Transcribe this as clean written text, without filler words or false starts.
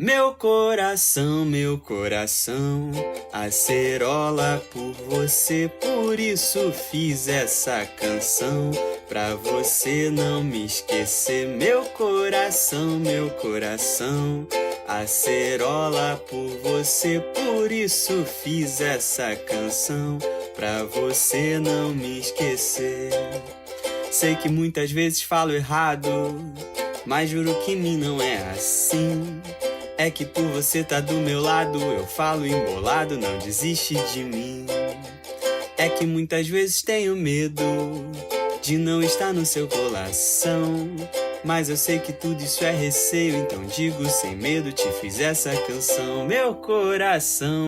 meu coração, acerola por você, por isso fiz essa canção, pra você não me esquecer. Meu coração, acerola por você, por isso fiz essa canção, pra você não me esquecer. Sei que muitas vezes falo errado, mas juro que em mim não é assim. É que por você tá do meu lado, eu falo embolado, não desiste de mim. É que muitas vezes tenho medo de não estar no seu coração, mas eu sei que tudo isso é receio, então digo sem medo, te fiz essa canção, meu coração.